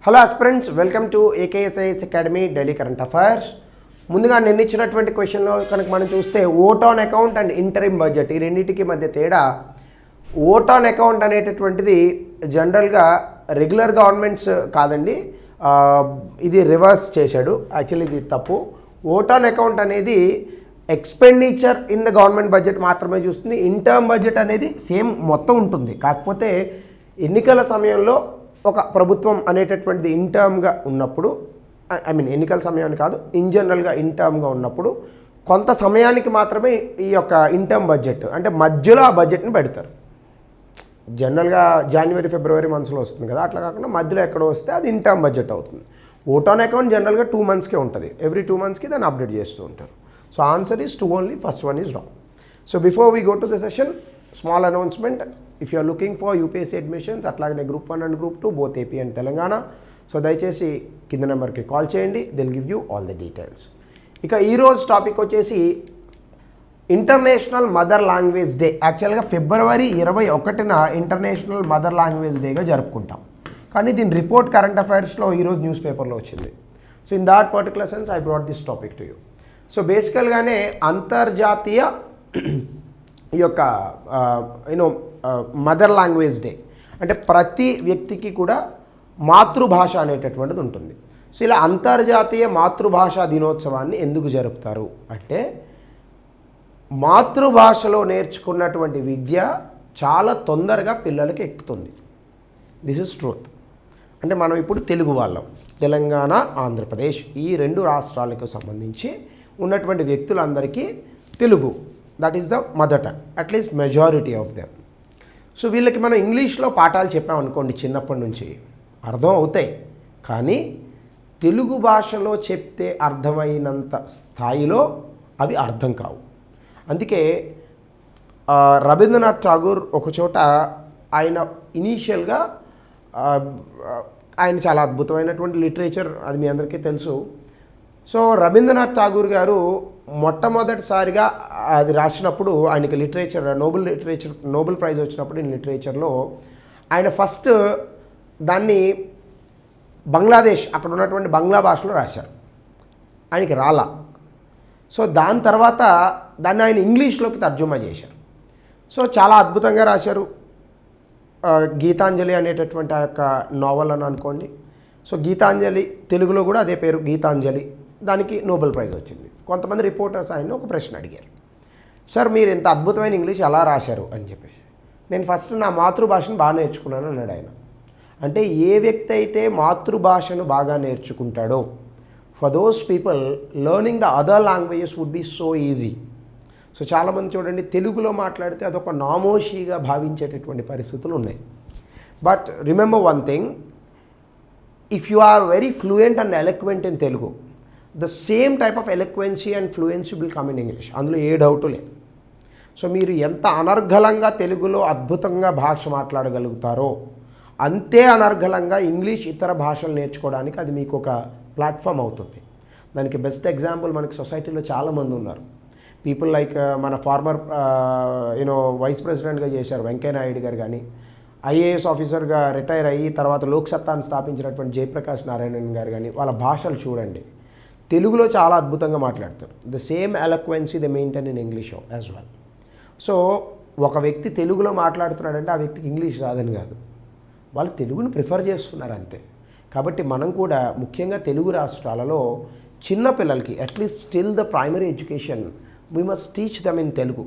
Hello aspirants, welcome to ఏకేఎస్ఐఎస్ academy daily current affairs. ముందుగా నిన్న ఇచ్చినటువంటి క్వశ్చన్లో కనుక మనం చూస్తే vote on account and interim budget ఈ రెండింటికి మధ్య తేడా. ఓట్ ఆన్ అకౌంట్ అనేటటువంటిది జనరల్గా రెగ్యులర్ గవర్నమెంట్స్ కాదండి, ఇది రివర్స్ చేశాడు. యాక్చువల్లీ ఇది తప్పు. ఓట్ ఆన్ అకౌంట్ అనేది expenditure in the government budget మాత్రమే చూస్తుంది. ఇంటర్మ్ బడ్జెట్ అనేది సేమ్ మొత్తం ఉంటుంది. కాకపోతే ఎన్నికల సమయంలో ఒక ప్రభుత్వం అనేటటువంటిది ఇంటర్మ్గా ఉన్నప్పుడు, ఎన్నికల సమయాన్ని కాదు, ఇన్ జనరల్గా ఇంటర్మ్గా ఉన్నప్పుడు కొంత సమయానికి మాత్రమే ఈ యొక్క ఇంటర్మ్ బడ్జెట్ అంటే మధ్యలో ఆ బడ్జెట్ని పెడతారు. జనరల్గా జనవరి ఫిబ్రవరి మంత్స్లో వస్తుంది కదా, అట్లా కాకుండా మధ్యలో ఎక్కడో వస్తే అది ఇంటర్మ్ బడ్జెట్ అవుతుంది. ఓట్ ఆన్ అకౌంట్ జనరల్గా 2 monthsకే ఉంటుంది. ఎవ్రీ 2 monthsకి దాన్ని అప్డేట్ చేస్తూ ఉంటారు. So answer is 2 only. First one is wrong. So before we go to the session, small announcement. If you are looking for UPSC admissions, అట్లాగే group 1 and group 2 both AP and Telangana, so దయచేసి కింద నెంబర్కి call చేయండి. Will give you all the details. ఇక ఈరోజు topic వచ్చేసి international mother language day. యాక్చువల్గా ఫిబ్రవరి 21న ఇంటర్నేషనల్ మదర్ లాంగ్వేజ్ డేగా జరుపుకుంటాం. కానీ దీని రిపోర్ట్ కరెంట్ అఫైర్స్లో ఈరోజు న్యూస్ పేపర్లో వచ్చింది. So in that particular sense I brought this topic to you. So బేసికల్గానే అంతర్జాతీయ ఈ యొక్క మదర్ లాంగ్వేజ్ డే అంటే ప్రతి వ్యక్తికి కూడా మాతృభాష అనేటటువంటిది ఉంటుంది. సో ఇలా అంతర్జాతీయ మాతృభాషా దినోత్సవాన్ని ఎందుకు జరుపుతారు అంటే, మాతృభాషలో నేర్చుకున్నటువంటి విద్య చాలా తొందరగా పిల్లలకి ఎక్కుతుంది. This is truth. అంటే మనం ఇప్పుడు తెలుగు వాళ్ళం, తెలంగాణ, ఆంధ్రప్రదేశ్ ఈ 2 రాష్ట్రాలకు సంబంధించి ఉన్నటువంటి వ్యక్తులందరికీ Telugu that is the mother tongue, at least majority of them. So వీళ్ళకి మనం ఇంగ్లీష్లో పాఠాలు చెప్పామనుకోండి, చిన్నప్పటి నుంచి అర్థం అవుతాయి, కానీ తెలుగు భాషలో చెప్తే అర్థమైనంత స్థాయిలో అవి అర్థం కావు. అందుకే రవీంద్రనాథ్ ఠాగూర్ ఒకచోట ఆయన ఇనీషియల్గా ఆయన చాలా అద్భుతమైనటువంటి లిటరేచర్, అది మీ అందరికీ తెలుసు. సో రవీంద్రనాథ్ ఠాగూర్ గారు మొట్టమొదటిసారిగా అది రాసినప్పుడు ఆయనకి నోబెల్ ప్రైజ్ వచ్చినప్పుడు ఇన్ లిటరేచర్లో ఆయన ఫస్ట్ దాన్ని బంగ్లాదేశ్, అక్కడ ఉన్నటువంటి బంగ్లా భాషలో రాశారు. ఆయనకి రాలా. సో దాని తర్వాత దాన్ని ఆయన ఇంగ్లీష్లోకి తర్జుమా చేశారు. సో చాలా అద్భుతంగా రాశారు. గీతాంజలి అనేటటువంటి ఆ యొక్క నావల్ అని అనుకోండి. సో గీతాంజలి తెలుగులో కూడా అదే పేరు, గీతాంజలి. దానికి నోబెల్ ప్రైజ్ వచ్చింది. కొంతమంది రిపోర్టర్స్ ఆయన ఒక ప్రశ్న అడిగారు, సార్ మీరు ఇంత అద్భుతమైన ఇంగ్లీష్ ఎలా రాశారు అని చెప్పేసి. నేను ఫస్ట్ నా మాతృభాషను బాగా నేర్చుకున్నాను అన్నాడు ఆయన. అంటే ఏ వ్యక్తి అయితే మాతృభాషను బాగా నేర్చుకుంటాడో, for those people learning the other languages would be so easy. So చాలామంది చూడండి, తెలుగులో మాట్లాడితే అదొక నామోషిగా భావించేటటువంటి పరిస్థితులు ఉన్నాయి. But remember one thing, if you are very fluent and eloquent in Telugu, the same type of eloquency and fluency will come in English. అందులో ఏ డౌటు లేదు. సో మీరు ఎంత అనర్గళంగా తెలుగులో అద్భుతంగా భాష మాట్లాడగలుగుతారో, అంతే అనర్గళంగా ఇంగ్లీష్ ఇతర భాషలు నేర్చుకోవడానికి అది మీకు ఒక ప్లాట్ఫామ్ అవుతుంది. దానికి బెస్ట్ ఎగ్జాంపుల్ మనకి సొసైటీలో చాలామంది ఉన్నారు. పీపుల్ లైక్ మన ఫార్మర్ వైస్ ప్రెసిడెంట్గా చేశారు వెంకయ్య నాయుడు గారు, కానీ ఐఏఎస్ ఆఫీసర్గా రిటైర్ అయ్యి తర్వాత లోక్సత్తాను స్థాపించినటువంటి జయప్రకాష్ నారాయణన్ గారు, కానీ వాళ్ళ భాషలు చూడండి, తెలుగులో చాలా అద్భుతంగా మాట్లాడతారు. The same eloquency the maintain in English as well. So ఒక వ్యక్తి తెలుగులో మాట్లాడుతున్నాడంటే ఆ వ్యక్తికి ఇంగ్లీష్ రాదని కాదు, వాళ్ళు తెలుగుని ప్రిఫర్ చేస్తున్నారు అంతే. కాబట్టి మనం కూడా ముఖ్యంగా తెలుగు రాష్ట్రాలలో చిన్నపిల్లలకి at least still the primary education we must teach them in Telugu.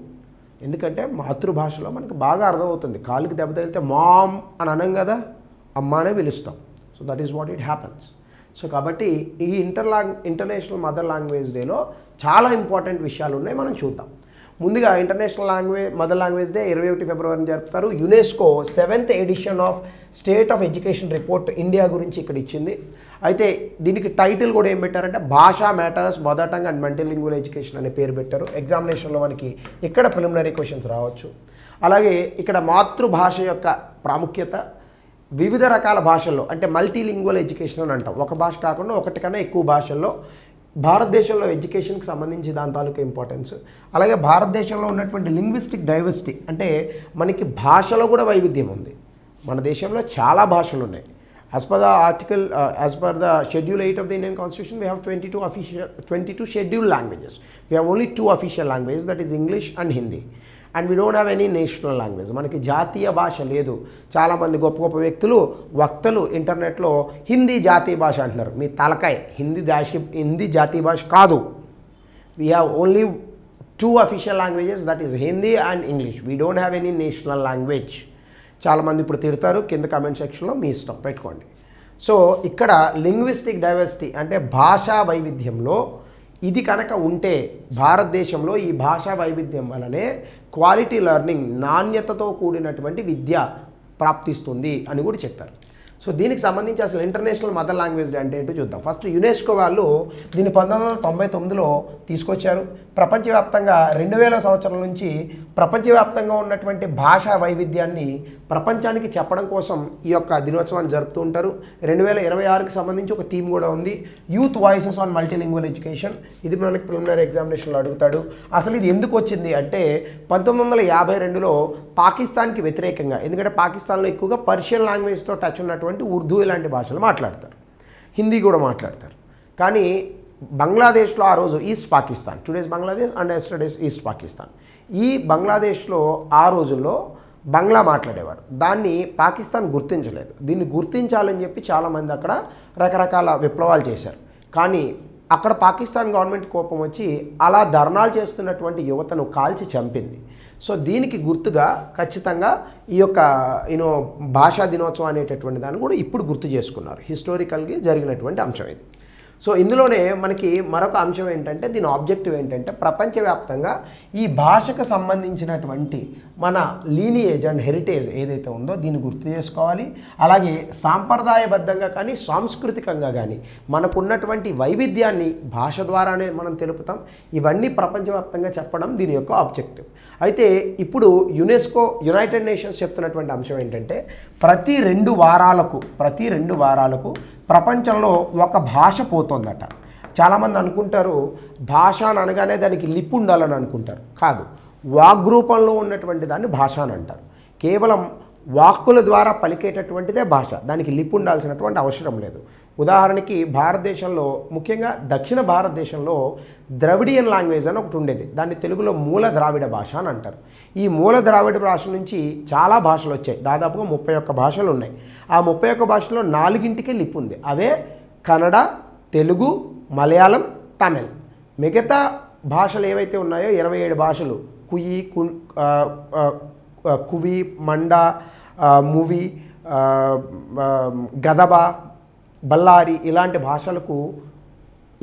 ఎందుకంటే మాతృభాషలో మనకు బాగా అర్థమవుతుంది. కాలుకి దెబ్బ తగిలితే మామ్ అని అనం కదా, అమ్మానే పిలుస్తాం. So that is what it happens. So కాబట్టి ఈ ఇంటర్నేషనల్ మదర్ లాంగ్వేజ్ డేలో చాలా ఇంపార్టెంట్ విషయాలు ఉన్నాయి, మనం చూద్దాం. ముందుగా ఇంటర్నేషనల్ మదర్ లాంగ్వేజ్ డే 21 ఫిబ్రవరిని జరుపుతారు. UNESCO 7th edition of state of education report India గురించి ఇక్కడ ఇచ్చింది. అయితే దీనికి టైటిల్ కూడా ఏం పెట్టారంటే భాషా matters, mother tongue and multilingual education అనే పేరు పెట్టారు. ఎగ్జామినేషన్లో మనకి ఇక్కడ ప్రిలిమినరీ క్వశ్చన్స్ రావచ్చు. అలాగే ఇక్కడ మాతృభాష యొక్క ప్రాముఖ్యత, వివిధ రకాల భాషల్లో అంటే మల్టీలింగ్వల్ ఎడ్యుకేషన్ అని అంటాం. ఒక భాష కాకుండా ఒకటి కన్నా ఎక్కువ భాషల్లో భారతదేశంలో ఎడ్యుకేషన్కి సంబంధించి దాని తాలూకా ఇంపార్టెన్స్, అలాగే భారతదేశంలో ఉన్నటువంటి లింగ్విస్టిక్ డైవర్సిటీ అంటే మనకి భాషలో కూడా వైవిధ్యం ఉంది. మన దేశంలో చాలా భాషలు ఉన్నాయి. As per the article, as per the Schedule 8 of the Indian Constitution, we have 22 scheduled languages. We have only 2 official languages, that is English and Hindi. And we don't have any national language. మనకి జాతీయ భాష లేదు. చాలామంది గొప్ప గొప్ప వ్యక్తులు, వక్తలు ఇంటర్నెట్లో హిందీ జాతీయ భాష అంటున్నారు. మీ తలకాయ, హిందీ జాతీయ భాష కాదు. We have only 2 official languages, that is Hindi and English. We don't have any national language. చాలామంది ఇప్పుడు తిడతారు, కింద కామెంట్ సెక్షన్లో మీ ఇష్టం పెట్టుకోండి. సో ఇక్కడ లింగ్విస్టిక్ డైవర్సిటీ అంటే భాషా వైవిధ్యంలో ఇది కనుక ఉంటే భారతదేశంలో ఈ భాషా వైవిధ్యం వలనే క్వాలిటీ లెర్నింగ్, నాణ్యతతో కూడినటువంటి విద్య ప్రాప్తిస్తుంది అని కూడా చెప్పారు. సో దీనికి సంబంధించి అసలు ఇంటర్నేషనల్ మదర్ లాంగ్వేజ్ డే అంటే ఏంటో చూద్దాం. ఫస్ట్ యునెస్కో వాళ్ళు దీన్ని 1999లో తీసుకొచ్చారు. ప్రపంచవ్యాప్తంగా 2000 సంవత్సరాల నుంచి ప్రపంచవ్యాప్తంగా ఉన్నటువంటి భాషా వైవిధ్యాన్ని ప్రపంచానికి చెప్పడం కోసం ఈ యొక్క దినోత్సవాన్ని జరుపుతూ ఉంటారు. 2026కి సంబంధించి ఒక థీమ్ కూడా ఉంది, youth voices on multilingual education. ఇది మనకి ప్రిలిమినరీ ఎగ్జామినేషన్లో అడుగుతాడు. అసలు ఇది ఎందుకు వచ్చింది అంటే 1952లో పాకిస్తాన్కి వ్యతిరేకంగా, ఎందుకంటే పాకిస్తాన్లో ఎక్కువగా పర్షియన్ లాంగ్వేజ్తో టచ్ ఉన్నటువంటి ఉర్దూ ఇలాంటి భాషలు మాట్లాడతారు, హిందీ కూడా మాట్లాడతారు. కానీ బంగ్లాదేశ్లో ఆ రోజు east Pakistan, today's Bangladesh and yesterday's east Pakistan, ఈ బంగ్లాదేశ్లో ఆ రోజుల్లో బంగ్లా మాట్లాడేవారు. దాన్ని పాకిస్తాన్ గుర్తించలేదు. దీన్ని గుర్తించాలని చెప్పి చాలామంది అక్కడ రకరకాల విప్లవాలు చేశారు. కానీ అక్కడ పాకిస్తాన్ గవర్నమెంట్ కోపం వచ్చి అలా ధర్నాలు చేస్తున్నటువంటి యువతను కాల్చి చంపింది. సో దీనికి గుర్తుగా ఖచ్చితంగా ఈ యొక్క భాషా దినోత్సవం అనేటటువంటి దాన్ని కూడా ఇప్పుడు గుర్తు చేసుకున్నారు. హిస్టారికల్గా జరిగినటువంటి అంశం ఇది. సో ఇందులోనే మనకి మరొక అంశం ఏంటంటే, దీని ఆబ్జెక్టివ్ ఏంటంటే ప్రపంచవ్యాప్తంగా ఈ భాషకు సంబంధించినటువంటి మన లీనియేజ్ అండ్ హెరిటేజ్ ఏదైతే ఉందో దీన్ని గుర్తు చేసుకోవాలి. అలాగే సాంప్రదాయబద్ధంగా కానీ సాంస్కృతికంగా కానీ మనకున్నటువంటి వైవిధ్యాన్ని భాష ద్వారానే మనం తెలుపుతాం. ఇవన్నీ ప్రపంచవ్యాప్తంగా చెప్పడం దీని యొక్క ఆబ్జెక్టివ్. అయితే ఇప్పుడు యునైటెడ్ నేషన్స్ చెప్తున్నటువంటి అంశం ఏంటంటే ప్రతి 2 వారాలకు ప్రపంచంలో ఒక భాష పోతుందట. చాలామంది అనుకుంటారు భాష అని అనగానే దానికి లిప్ ఉండాలని అనుకుంటారు. కాదు, వాగ్రూపంలో ఉన్నటువంటి దాన్ని భాష అని అంటారు. కేవలం వాక్కుల ద్వారా పలికేటటువంటిదే భాష, దానికి లిప్ ఉండాల్సినటువంటి అవసరం లేదు. ఉదాహరణకి భారతదేశంలో, ముఖ్యంగా దక్షిణ భారతదేశంలో ద్రవిడియన్ లాంగ్వేజ్ అని ఒకటి ఉండేది. దాన్ని తెలుగులో మూల ద్రావిడ భాష అని అంటారు. ఈ మూల ద్రావిడ భాష నుంచి చాలా భాషలు వచ్చాయి. దాదాపుగా 31 భాషలు ఉన్నాయి. ఆ 31 భాషలో 4కి లిప్ ఉంది. అవే కన్నడ, తెలుగు, మలయాళం, తమిళ్. మిగతా భాషలు ఏవైతే ఉన్నాయో 27 భాషలు, కువి, మండ, మువి, గదబ, బల్లారి ఇలాంటి భాషలకు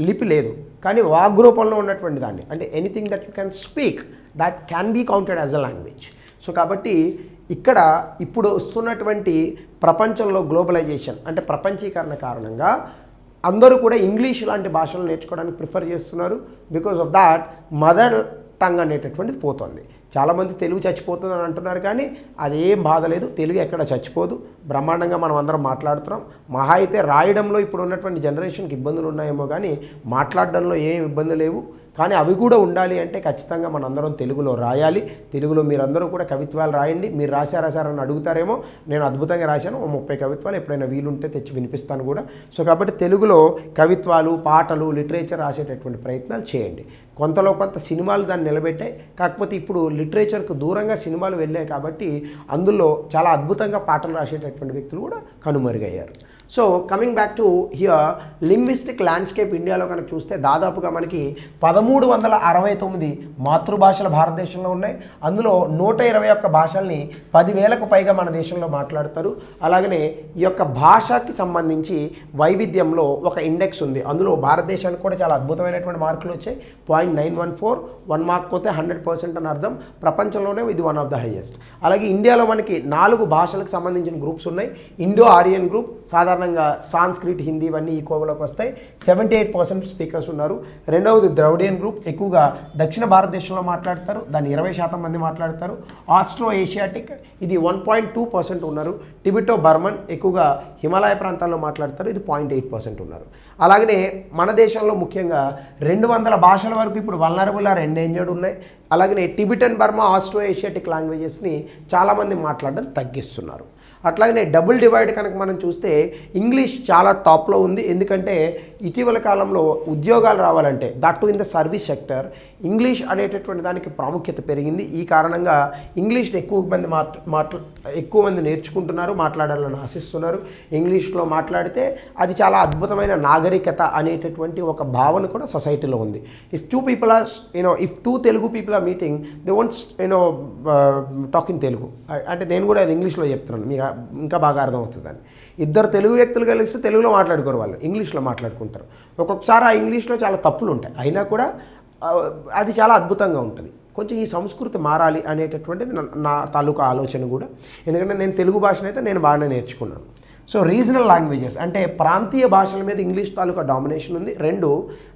లిపి లేదు. కానీ వాగ్రూపంలో ఉన్నటువంటి దాన్ని, అంటే anything that you can speak that can be counted as a language. So కాబట్టి ఇక్కడ ఇప్పుడు వస్తున్నటువంటి ప్రపంచంలో గ్లోబలైజేషన్ అంటే ప్రపంచీకరణ కారణంగా అందరూ కూడా ఇంగ్లీష్ లాంటి భాషలు నేర్చుకోవడానికి ప్రిఫర్ చేస్తున్నారు. Because of that mother tongue అనేటటువంటిది పోతుంది. చాలామంది తెలుగు చచ్చిపోతుందని అంటున్నారు, కానీ అదేం బాధ లేదు. తెలుగు ఎక్కడ చచ్చిపోదు, బ్రహ్మాండంగా మనం అందరం మాట్లాడుతున్నాం. మహా అయితే రాయడంలో ఇప్పుడు ఉన్నటువంటి జనరేషన్కి ఇబ్బందులు ఉన్నాయేమో, కానీ మాట్లాడడంలో ఏం ఇబ్బంది లేవు. కానీ అవి కూడా ఉండాలి అంటే ఖచ్చితంగా మనందరం తెలుగులో రాయాలి. తెలుగులో మీరందరూ కూడా కవిత్వాలు రాయండి. మీరు రాశారని అడుగుతారేమో, నేను అద్భుతంగా రాశాను. 30 కవిత్వాలు ఎప్పుడైనా వీలుంటే తెచ్చి వినిపిస్తాను కూడా. సో కాబట్టి తెలుగులో కవిత్వాలు, పాటలు, లిటరేచర్ రాసేటటువంటి ప్రయత్నాలు చేయండి. కొంతలో కొంత సినిమాలు దాన్ని నిలబెట్టాయి. కాకపోతే ఇప్పుడు లిటరేచర్కు దూరంగా సినిమాలు వెళ్ళాయి కాబట్టి అందులో చాలా అద్భుతంగా పాటలు రాసేటటువంటి వ్యక్తులు కూడా కనుమరుగయ్యారు. So coming back to here, linguistic landscape ఇండియాలో కనుక చూస్తే దాదాపుగా మనకి 1369 మాతృభాషలు భారతదేశంలో ఉన్నాయి. అందులో 121 భాషల్ని 10,000కు పైగా మన దేశంలో మాట్లాడతారు. అలాగనే ఈ యొక్క భాషకి సంబంధించి వైవిధ్యంలో ఒక ఇండెక్స్ ఉంది. అందులో భారతదేశానికి కూడా చాలా అద్భుతమైనటువంటి మార్కులు వచ్చాయి. 0.914, 1 మార్క్ పోతే 100% అని అర్థం. ప్రపంచంలోనే ఇది వన్ ఆఫ్ ద హైయెస్ట్. అలాగే ఇండియాలో మనకి 4 భాషలకు సంబంధించిన గ్రూప్స్ ఉన్నాయి. ఇండో ఆరియన్ గ్రూప్, సాధారణంగా సాంస్క్రిట్, హిందీ ఇవన్నీ ఈ కోవలోకి వస్తాయి. 78% స్పీకర్స్ ఉన్నారు. రెండవది ద్రవిడియన్ గ్రూప్, ఎక్కువగా దక్షిణ భారతదేశంలో మాట్లాడతారు, దాన్ని 20% మంది మాట్లాడతారు. ఆస్ట్రో ఏషియాటిక్, ఇది 1.2% ఉన్నారు. టిబెటో బర్మన్, ఎక్కువగా హిమాలయ ప్రాంతాల్లో మాట్లాడతారు, ఇది 0.8% ఉన్నారు. అలాగనే మన దేశంలో ముఖ్యంగా 200 భాషల వరకు ఇప్పుడు వల్నరబుల్ ఆర్ ఎండేంజర్డ్ ఉన్నాయి. అలాగనే టిబెటన్, బర్మా, ఆస్ట్రో ఏషియాటిక్ లాంగ్వేజెస్ని చాలామంది మాట్లాడడం తగ్గిస్తున్నారు. అట్లాగనే డబుల్ డివైడ్ కనుక మనం చూస్తే ఇంగ్లీష్ చాలా టాప్లో ఉంది. ఎందుకంటే ఇటీవల కాలంలో ఉద్యోగాలు రావాలంటే that to in the service sector English అనేటటువంటి దానికి ప్రాముఖ్యత పెరిగింది. ఈ కారణంగా ఇంగ్లీష్ని ఎక్కువ మంది నేర్చుకుంటున్నారు, మాట్లాడాలని ఆశిస్తున్నారు. ఇంగ్లీష్లో మాట్లాడితే అది చాలా అద్భుతమైన నాగరికత అనేటటువంటి ఒక భావన కూడా సొసైటీలో ఉంది. If two Telugu people are meeting they won't talk in Telugu. అంటే నేను కూడా అది ఇంగ్లీష్లో చెప్తున్నాను, మీకు ఇంకా బాగా అర్థమవుతుందని. ఇద్దరు తెలుగు వ్యక్తులు కలిస్తే తెలుగులో మాట్లాడుకోరు, వాళ్ళు ఇంగ్లీష్లో మాట్లాడుకుంటారు. ఒక్కొక్కసారి ఆ ఇంగ్లీష్లో చాలా తప్పులు ఉంటాయి, అయినా కూడా అది చాలా అద్భుతంగా ఉంటుంది. కొంచెం ఈ సంస్కృతి మారాలి అనేటటువంటిది నా తాలూకా ఆలోచన కూడా. ఎందుకంటే నేను తెలుగు భాషనైతే నేను బాగానే నేర్చుకున్నాను. సో రీజనల్ లాంగ్వేజెస్ అంటే ప్రాంతీయ భాషల మీద ఇంగ్లీష్ తాలూకా డామినేషన్ ఉంది. రెండు,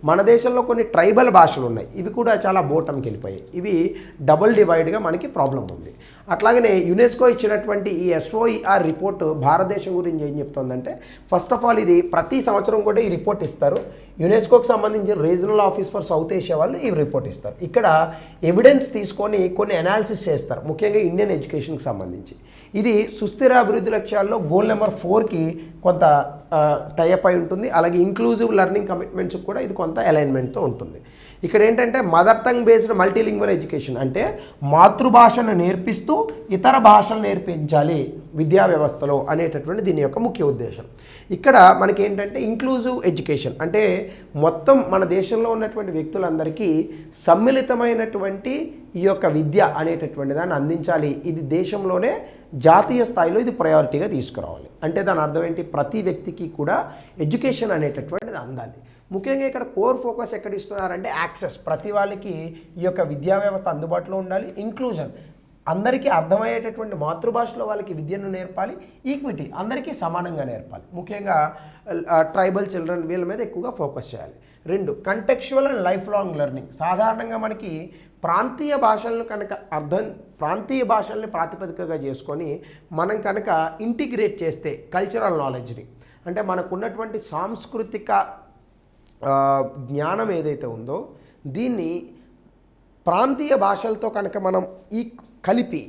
మన దేశంలో కొన్ని ట్రైబల్ భాషలు ఉన్నాయి, ఇవి కూడా చాలా బోటంకి వెళ్ళిపోయాయి. ఇవి డబుల్ డివైడ్గా మనకి ప్రాబ్లం ఉంది. అట్లాగనే యునెస్కో ఇచ్చినటువంటి ఈ SOER రిపోర్ట్ భారతదేశం గురించి ఏం చెప్తుందంటే, ఫస్ట్ ఆఫ్ ఆల్ ఇది ప్రతి సంవత్సరం కూడా ఈ రిపోర్ట్ ఇస్తారు. యునెస్కోకి సంబంధించిన regional office for south Asia వాళ్ళు ఈ రిపోర్ట్ ఇస్తారు. ఇక్కడ ఎవిడెన్స్ తీసుకొని కొన్ని అనాలిసిస్ చేస్తారు, ముఖ్యంగా ఇండియన్ ఎడ్యుకేషన్కి సంబంధించి. ఇది సుస్థిర అభివృద్ధి లక్ష్యాల్లో గోల్ నెంబర్ 4కి కొంత టైఅప్ అయి ఉంటుంది. అలాగే ఇంక్లూజివ్ లెర్నింగ్ కమిట్మెంట్స్కి కూడా ఇది కొంత అలైన్మెంట్తో ఉంటుంది. ఇక్కడ ఏంటంటే mother tongue based multilingual education అంటే మాతృభాషను నేర్పిస్తూ ఇతర భాషలు నేర్పించాలి విద్యా వ్యవస్థలో అనేటటువంటి దీని యొక్క ముఖ్య ఉద్దేశం. ఇక్కడ మనకి ఏంటంటే ఇంక్లూజివ్ ఎడ్యుకేషన్ అంటే మొత్తం మన దేశంలో ఉన్నటువంటి వ్యక్తులందరికీ సమ్మిళితమైనటువంటి ఈ యొక్క విద్య అనేటటువంటి దాన్ని అందించాలి. ఇది దేశంలోనే జాతీయ స్థాయిలో ఇది ప్రయారిటీగా తీసుకురావాలి. అంటే దాని అర్థం ఏంటి, ప్రతి వ్యక్తికి కూడా ఎడ్యుకేషన్ అనేటటువంటిది అందాలి. ముఖ్యంగా ఇక్కడ కోర్ ఫోకస్ ఎక్కడ ఇస్తున్నారంటే యాక్సెస్, ప్రతి వాళ్ళకి ఈ యొక్క విద్యా వ్యవస్థ అందుబాటులో ఉండాలి. ఇంక్లూజన్, అందరికీ అర్థమయ్యేటటువంటి మాతృభాషలో వాళ్ళకి విద్యను నేర్పాలి. ఈక్విటీ, అందరికీ సమానంగా నేర్పాలి. ముఖ్యంగా ట్రైబల్ చిల్డ్రన్ వీళ్ళ మీద ఎక్కువగా ఫోకస్ చేయాలి. రెండు, కంటెక్చువల్ అండ్ లైఫ్ లాంగ్ లెర్నింగ్. సాధారణంగా మనకి ప్రాంతీయ భాషల్ని ప్రాతిపదికగా చేసుకొని మనం కనుక ఇంటిగ్రేట్ చేస్తే కల్చరల్ నాలెడ్జ్ని, అంటే మనకున్నటువంటి సాంస్కృతిక జ్ఞానం ఏదైతే ఉందో దీన్ని ప్రాంతీయ భాషలతో కనుక మనం కలిపి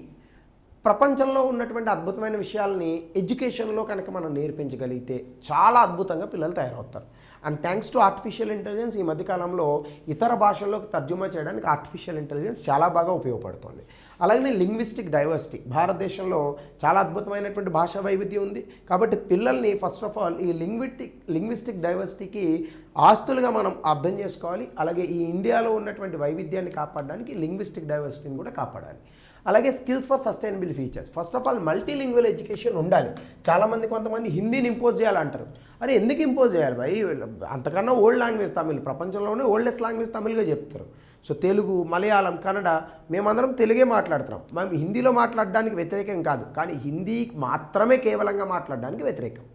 ప్రపంచంలో ఉన్నటువంటి అద్భుతమైన విషయాలని ఎడ్యుకేషన్లో కనుక మనం నేర్పించగలిగితే చాలా అద్భుతంగా పిల్లలు తయారవుతారు. And thanks to artificial intelligence ఈ మధ్యకాలంలో ఇతర భాషల్లోకి తర్జుమా చేయడానికి ఆర్టిఫిషియల్ ఇంటెలిజెన్స్ చాలా బాగా ఉపయోగపడుతుంది. అలాగే లింగ్విస్టిక్ డైవర్సిటీ, భారతదేశంలో చాలా అద్భుతమైనటువంటి భాషా వైవిధ్యం ఉంది. కాబట్టి పిల్లల్ని ఫస్ట్ ఆఫ్ ఆల్ ఈ లింగ్విస్టిక్ డైవర్సిటీకి ఆస్తులుగా మనం అర్థం చేసుకోవాలి. అలాగే ఈ ఇండియాలో ఉన్నటువంటి వైవిధ్యాన్ని కాపాడడానికి లింగ్విస్టిక్ డైవర్సిటీని కూడా కాపాడాలి. అలాగే skills for sustainable futures. First of all multilingual education ఉండాలి. కొంతమంది హిందీని ఇంపోజ్ చేయాలంటారు. అరే ఎందుకు ఇంపోజ్ చేయాలి భయ్, అంతకన్నా ఓల్డ్ లాంగ్వేజ్ తమిళ్, ప్రపంచంలోనే ఓల్డెస్ట్ లాంగ్వేజ్ తమిళ్గా చెప్తారు. సో తెలుగు, మలయాళం, కన్నడ మేమందరం తెలుగే మాట్లాడుతున్నాం. మేము హిందీలో మాట్లాడడానికి వ్యతిరేకం కాదు, కానీ హిందీ మాత్రమే కేవలంగా మాట్లాడడానికి వ్యతిరేకం.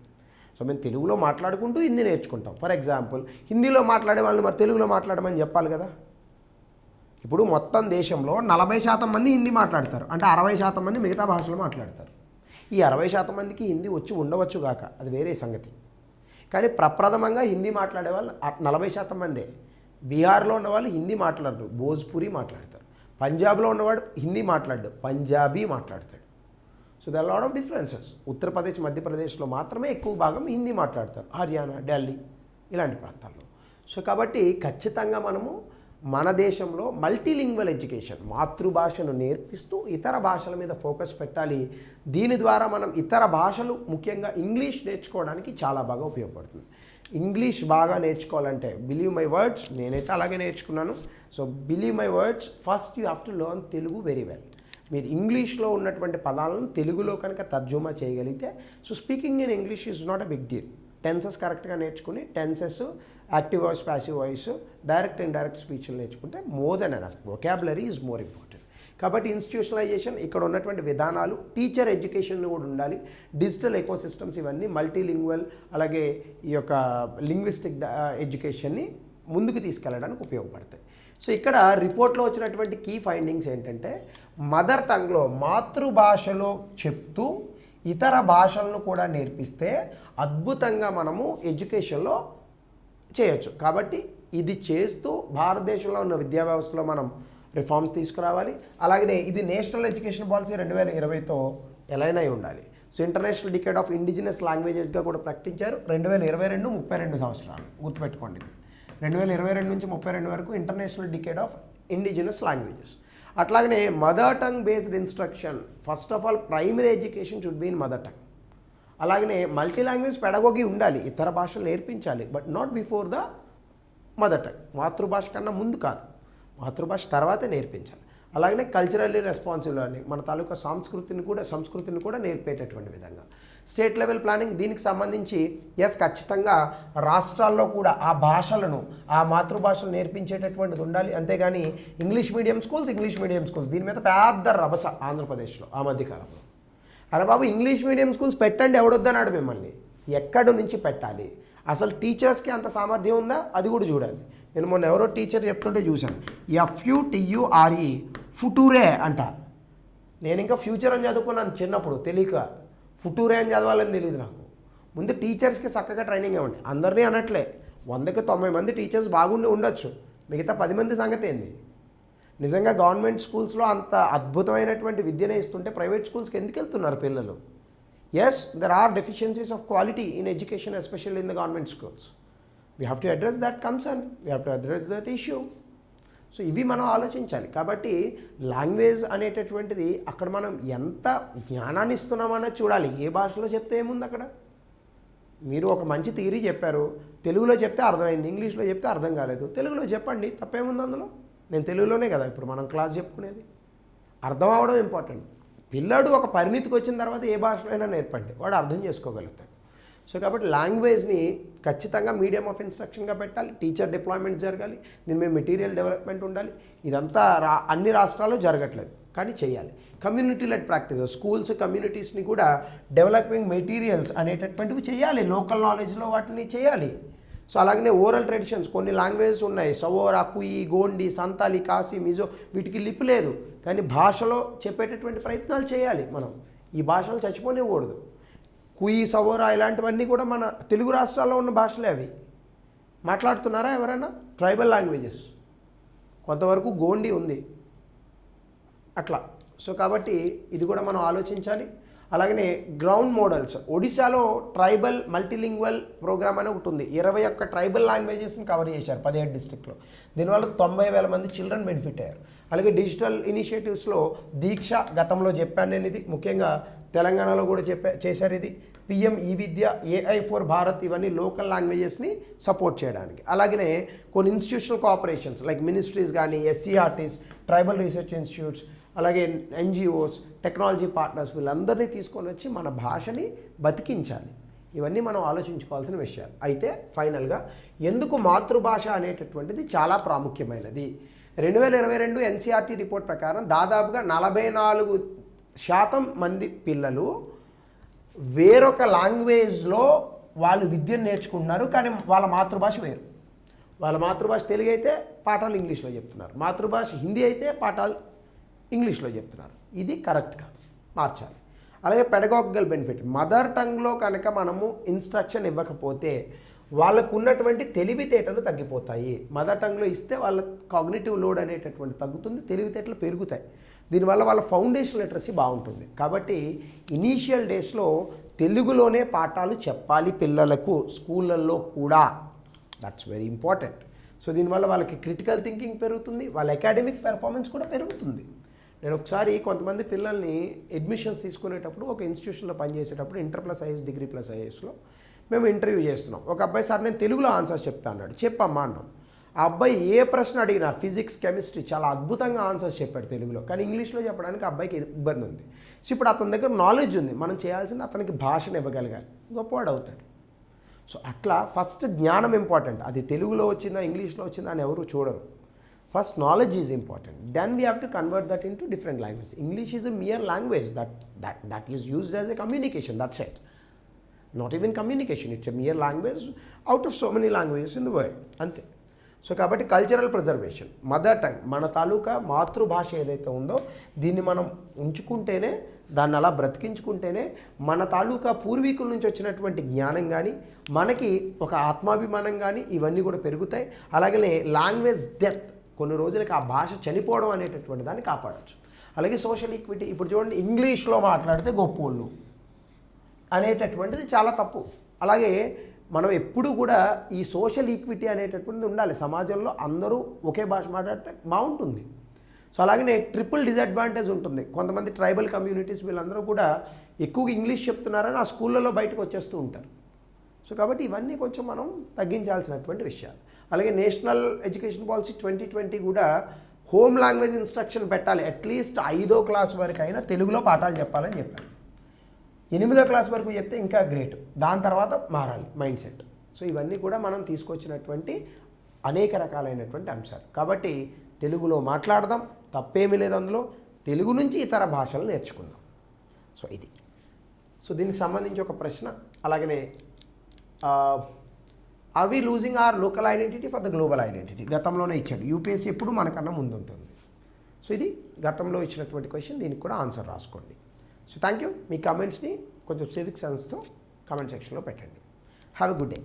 సో మేము తెలుగులో మాట్లాడుకుంటూ హిందీ నేర్చుకుంటాం. ఫర్ ఎగ్జాంపుల్ హిందీలో మాట్లాడే వాళ్ళని మరి తెలుగులో మాట్లాడమని చెప్పాలి కదా. ఇప్పుడు మొత్తం దేశంలో 40% మంది హిందీ మాట్లాడతారు, అంటే 60% మంది మిగతా భాషలు మాట్లాడతారు. ఈ 60% మందికి హిందీ వచ్చి ఉండవచ్చు కాక, అది వేరే సంగతి. కానీ ప్రప్రథమంగా హిందీ మాట్లాడే వాళ్ళు 40% మందే. బీహార్లో ఉన్నవాళ్ళు హిందీ మాట్లాడరు, భోజ్పురి మాట్లాడతారు. పంజాబ్లో ఉన్నవాడు హిందీ మాట్లాడు, పంజాబీ మాట్లాడతాడు. So they are lot of differences. Uttar Pradesh, మధ్యప్రదేశ్లో మాత్రమే ఎక్కువ భాగం హిందీ మాట్లాడతారు, హర్యానా, ఢిల్లీ ఇలాంటి ప్రాంతాల్లో. సో కాబట్టి ఖచ్చితంగా మనము మన దేశంలో మల్టీలింగ్వల్ ఎడ్యుకేషన్, మాతృభాషను నేర్పిస్తూ ఇతర భాషల మీద ఫోకస్ పెట్టాలి. దీని ద్వారా మనం ఇతర భాషలు, ముఖ్యంగా ఇంగ్లీష్ నేర్చుకోవడానికి చాలా బాగా ఉపయోగపడుతుంది. ఇంగ్లీష్ బాగా నేర్చుకోవాలంటే బిలీవ్ మై వర్డ్స్, నేనైతే అలాగే నేర్చుకున్నాను. So believe my words, first you have to learn Telugu very well. మీరు ఇంగ్లీష్లో ఉన్నటువంటి పదాలను తెలుగులో కనుక తర్జుమా చేయగలిగితే, so speaking in English is not a big deal. Tenses కరెక్ట్గా నేర్చుకుని, tenses, active voice, passive voice, direct indirect స్పీచ్లు నేర్చుకుంటే more than enough. Vocabulary is more important. కాబట్టి ఇన్స్టిట్యూషనలైజేషన్, ఇక్కడ ఉన్నటువంటి విధానాలు, టీచర్ ఎడ్యుకేషన్ కూడా ఉండాలి, డిజిటల్ ఎకోసిస్టమ్స్, ఇవన్నీ మల్టీలింగ్వల్, అలాగే ఈ యొక్క లింగ్విస్టిక్ ఎడ్యుకేషన్ని ముందుకు తీసుకెళ్ళడానికి ఉపయోగపడతాయి. సో ఇక్కడ రిపోర్ట్లో వచ్చినటువంటి కీ ఫైండింగ్స్ ఏంటంటే, మదర్ టంగ్లో, మాతృభాషలో చెప్తూ ఇతర భాషలను కూడా నేర్పిస్తే అద్భుతంగా మనము ఎడ్యుకేషన్లో చేయొచ్చు. కాబట్టి ఇది చేస్తూ భారతదేశంలో ఉన్న విద్యా వ్యవస్థలో మనం రిఫార్మ్స్ తీసుకురావాలి. అలాగే ఇది నేషనల్ ఎడ్యుకేషన్ పాలసీ 2020తో ఎలైన్ అయి ఉండాలి. So international decade of indigenous లాంగ్వేజెస్గా కూడా ప్రకటించారు 2022-32 సంవత్సరాలు గుర్తుపెట్టుకోండి. 2022 నుంచి 32 వరకు international decade of indigenous languages. అట్లాగనే mother tongue based instruction, first of all primary education should be in mother tongue. అలాగనే మల్టీ లాంగ్వేజ్ పెడగోగి ఉండాలి, ఇతర భాషలు నేర్పించాలి, but not before the mother tongue. మాతృభాష కన్నా ముందు కాదు, మాతృభాష తర్వాతే నేర్పించాలి. అలాగనే కల్చరల్లీ రెస్పాన్సిబుల్ లెర్నింగ్, మన తాలూకా సంస్కృతిని కూడా నేర్పేటటువంటి విధంగా. స్టేట్ లెవెల్ ప్లానింగ్ దీనికి సంబంధించి ఖచ్చితంగా రాష్ట్రాల్లో కూడా ఆ భాషలను, ఆ మాతృభాషలు నేర్పించేటటువంటిది ఉండాలి. అంతేగాని ఇంగ్లీష్ మీడియం స్కూల్స్ దీని మీద పెద్ద రభస ఆంధ్రప్రదేశ్లో ఆ మధ్యకాలంలో. అరే బాబు, ఇంగ్లీష్ మీడియం స్కూల్స్ పెట్టండి, ఎవడొద్దన్నాడు మిమ్మల్ని? ఎక్కడి నుంచి పెట్టాలి? అసలు టీచర్స్కి అంత సామర్థ్యం ఉందా? అది కూడా చూడాలి. నేను మొన్న ఎవరో టీచర్ చెప్తుంటే చూశాను, FUTURE ఫుటూరే అంట. నేను ఇంకా ఫ్యూచర్ అని చదువుకున్నాను చిన్నప్పుడు, తెలియక ఫుటూరే అని చదవాలని తెలియదు నాకు. ముందు టీచర్స్కి చక్కగా ట్రైనింగ్ ఇవ్వండి. అందరినీ అనట్లే, 100కి 90 మంది టీచర్స్ బాగుండి ఉండొచ్చు, మిగతా 10 మంది సంగతి ఏంది? నిజంగా గవర్నమెంట్ స్కూల్స్లో అంత అద్భుతమైనటువంటి విద్యనే ఇస్తుంటే ప్రైవేట్ స్కూల్స్కి ఎందుకు వెళ్తున్నారు పిల్లలు? there are deficiencies of quality in education, especially in the government schools. We have to address that concern, we have to address that issue. So ఇవి మనం ఆలోచించాలి. కాబట్టి లాంగ్వేజ్ అనేటటువంటిది అక్కడ మనం ఎంత జ్ఞానాన్ని ఇస్తున్నామన్నది చూడాలి. ఏ భాషలో చెప్తే ఏముంది అక్కడ? మీరు ఒక మంచి థియరీ చెప్పారు, తెలుగులో చెప్తే అర్థమైంది, ఇంగ్లీష్లో చెప్తే అర్థం కాలేదు. తెలుగులో చెప్పండి, తప్పేముంది అందులో? నేను తెలుగులోనే కదా ఇప్పుడు మనం క్లాస్ చెప్పుకునేది. అర్థం అవడం ఇంపార్టెంట్. పిల్లాడు ఒక పరిణితికి వచ్చిన తర్వాత ఏ భాషలో అయినా నేర్పండి, వాడు అర్థం చేసుకోగలుగుతాడు. సో కాబట్టి లాంగ్వేజ్ని ఖచ్చితంగా మీడియం ఆఫ్ ఇన్స్ట్రక్షన్గా పెట్టాలి, టీచర్ డిప్లాయ్మెంట్ జరగాలి, దీని మీద మెటీరియల్ డెవలప్మెంట్ ఉండాలి. ఇదంతా అన్ని రాష్ట్రాల్లో జరగట్లేదు, కానీ చేయాలి. కమ్యూనిటీ లెడ్ ప్రాక్టీస్, స్కూల్స్ కమ్యూనిటీస్ని కూడా డెవలపింగ్ మెటీరియల్స్ అనేటటువంటివి చేయాలి, లోకల్ నాలెడ్జ్లో వాటిని చేయాలి. సో అలాగనే ఓరల్ ట్రెడిషన్స్, కొన్ని లాంగ్వేజెస్ ఉన్నాయి, సవోరా, కుయి, గోండి, సంతాలి, కాశీ, మిజో, వీటికి లిపి లేదు, కానీ భాషలో చెప్పేటటువంటి ప్రయత్నాలు చేయాలి. మనం ఈ భాషలు చచ్చిపోనివ్వకూడదు. కుయి, సవోరా ఇలాంటివన్నీ కూడా మన తెలుగు రాష్ట్రాల్లో ఉన్న భాషలే. అవి మాట్లాడుతున్నారా ఎవరైనా? ట్రైబల్ లాంగ్వేజెస్, కొంతవరకు గోండి ఉంది అట్లా. సో కాబట్టి ఇది కూడా మనం ఆలోచించాలి. అలాగనే గ్రౌండ్ మోడల్స్, ఒడిశాలో ట్రైబల్ మల్టీలింగ్వల్ ప్రోగ్రామ్ అని ఒకటి ఉంది. 21 ట్రైబల్ లాంగ్వేజెస్ని కవర్ చేశారు 17 డిస్ట్రిక్ట్లో. దీనివల్ల 90,000 మంది చిల్డ్రన్ బెనిఫిట్ అయ్యారు. అలాగే డిజిటల్ ఇనిషియేటివ్స్లో దీక్ష, గతంలో చెప్పాను నేను, ఇది ముఖ్యంగా తెలంగాణలో కూడా చేశారు. ఇది PM ఈ-విద్య, AI ఫర్ భారత్, ఇవన్నీ లోకల్ లాంగ్వేజెస్ని సపోర్ట్ చేయడానికి. అలాగనే కొన్ని ఇన్స్టిట్యూషనల్ కోఆపరేషన్స్ లైక్ మినిస్ట్రీస్ కానీ, SCRTs, ట్రైబల్ రీసెర్చ్ ఇన్స్టిట్యూట్స్, అలాగే NGOs, టెక్నాలజీ పార్ట్నర్స్, వీళ్ళందరినీ తీసుకొని వచ్చి మన భాషని బతికించాలి. ఇవన్నీ మనం ఆలోచించుకోవాల్సిన విషయాలు. అయితే ఫైనల్గా ఎందుకు మాతృభాష అనేటటువంటిది చాలా ప్రాముఖ్యమైనది? 2022 NCERT రిపోర్ట్ ప్రకారం దాదాపుగా 44% మంది పిల్లలు వేరొక లాంగ్వేజ్లో వాళ్ళు విద్యను నేర్చుకుంటున్నారు, కానీ వాళ్ళ మాతృభాష వేరు. వాళ్ళ మాతృభాష తెలుగు అయితే పాఠాలు ఇంగ్లీష్లో చెప్తున్నారు, మాతృభాష హిందీ అయితే పాఠాలు ఇంగ్లీష్లో చెప్తున్నారు. ఇది కరెక్ట్ కాదు, మార్చాలి. అలాగే పెడగాగికల్ బెనిఫిట్, మదర్ టంగ్లో కనుక మనము ఇన్స్ట్రక్షన్ ఇవ్వకపోతే వాళ్ళకు ఉన్నటువంటి తెలివితేటలు తగ్గిపోతాయి. మదర్ టంగ్లో ఇస్తే వాళ్ళ కాగ్నిటివ్ లోడ్ అనేటటువంటి తగ్గుతుంది, తెలివితేటలు పెరుగుతాయి. దీనివల్ల వాళ్ళ ఫౌండేషన్ లిటరసీ బాగుంటుంది. కాబట్టి ఇనీషియల్ డేస్లో తెలుగులోనే పాఠాలు చెప్పాలి పిల్లలకు, స్కూళ్ళల్లో కూడా. That's very important. సో దీనివల్ల వాళ్ళకి క్రిటికల్ థింకింగ్ పెరుగుతుంది, వాళ్ళ అకాడమిక్ పెర్ఫార్మెన్స్ కూడా పెరుగుతుంది. నేను ఒకసారి కొంతమంది పిల్లల్ని అడ్మిషన్స్ తీసుకునేటప్పుడు ఒక ఇన్స్టిట్యూషన్లో పనిచేసేటప్పుడు ఇంటర్+IS, డిగ్రీ+ISలో మేము ఇంటర్వ్యూ చేస్తున్నాం. ఒక అబ్బాయి, సార్ నేను తెలుగులో ఆన్సర్స్ చెప్తా అన్నాడు. చెప్పమ్మా అన్నాం. ఆ అబ్బాయి ఏ ప్రశ్న అడిగినా ఫిజిక్స్, కెమిస్ట్రీ చాలా అద్భుతంగా ఆన్సర్స్ చెప్పాడు తెలుగులో, కానీ ఇంగ్లీష్లో చెప్పడానికి అబ్బాయికి ఇబ్బంది ఉంది. సో ఇప్పుడు అతని దగ్గర నాలెడ్జ్ ఉంది, మనం చేయాల్సింది అతనికి భాషను ఇవ్వగలగాలి, గొప్పవాడు అవుతాడు. సో అట్లా ఫస్ట్ జ్ఞానం ఇంపార్టెంట్. అది తెలుగులో వచ్చిందా ఇంగ్లీష్లో వచ్చిందా అని ఎవరు చూడరు. First knowledge is important, then we have to convert that into different language. English is a mere language that is used as a communication, that's it. Not even communication, it's a mere language out of so many languages in the world, అంతే. So కాబట్టి cultural preservation, mother tongue, మన తాలూకా మాతృభాష ఏదైతే ఉందో దీన్ని మనం ఉంచుకుంటేనే, దాన్ని అలా బ్రతికించుకుంటేనే మన తాలూకా పూర్వీకుల నుంచి వచ్చినటువంటి జ్ఞానం కానీ, మనకి ఒక ఆత్మాభిమానం కానీ, ఇవన్నీ కూడా పెరుగుతాయి. అలాగే లాంగ్వేజ్ డెత్, కొన్ని రోజులకి ఆ భాష చనిపోవడం అనేటటువంటి దాన్ని కాపాడచ్చు. అలాగే సోషల్ ఈక్విటీ, ఇప్పుడు చూడండి, ఇంగ్లీష్లో మాట్లాడితే గొప్పోళ్ళు, అనేటటువంటిది చాలా తప్పు. అలాగే మనం ఎప్పుడు కూడా ఈ సోషల్ ఈక్విటీ అనేటటువంటిది ఉండాలి. సమాజంలో అందరూ ఒకే భాష మాట్లాడితే బాగుంటుంది. సో అలాగనే ట్రిపుల్ డిసడ్వాంటేజ్ ఉంటుంది. కొంతమంది ట్రైబల్ కమ్యూనిటీస్ వీళ్ళందరూ కూడా ఎక్కువగా ఇంగ్లీష్ చెప్తున్నారని ఆ స్కూళ్ళలో బయటకు వచ్చేస్తూ ఉంటారు. సో కాబట్టి ఇవన్నీ కొంచెం మనం తగ్గించాల్సినటువంటి విషయాలు. అలాగే నేషనల్ ఎడ్యుకేషన్ పాలసీ 2020 కూడా హోమ్ లాంగ్వేజ్ ఇన్స్ట్రక్షన్ పెట్టాలి. అట్లీస్ట్ 5వ క్లాస్ వరకు అయినా తెలుగులో పాఠాలు చెప్పాలని చెప్పారు. 8వ క్లాస్ వరకు చెప్తే ఇంకా గ్రేట్. దాని తర్వాత మారాలి మైండ్ సెట్. సో ఇవన్నీ కూడా మనం తీసుకొచ్చినటువంటి అనేక రకాలైనటువంటి అంశాలు. కాబట్టి తెలుగులో మాట్లాడదాం, తప్పేమీ లేదు అందులో. తెలుగు నుంచి ఇతర భాషలు నేర్చుకుందాం. సో ఇది. సో దీనికి సంబంధించి ఒక ప్రశ్న. అలాగనే are we losing our local identity for the global identity? గతంలోనే ఇచ్చాడు. యూపీఎస్సీ ఎప్పుడు మనకన్నా ముందు ఉంటుంది. సో ఇది గతంలో ఇచ్చినటువంటి క్వశ్చన్. దీనికి కూడా ఆన్సర్ రాసుకోండి. So thank you. మీ కామెంట్స్ని కొంచెం సివిక్ సెన్స్తో కామెంట్ సెక్షన్లో పెట్టండి. Have a good day.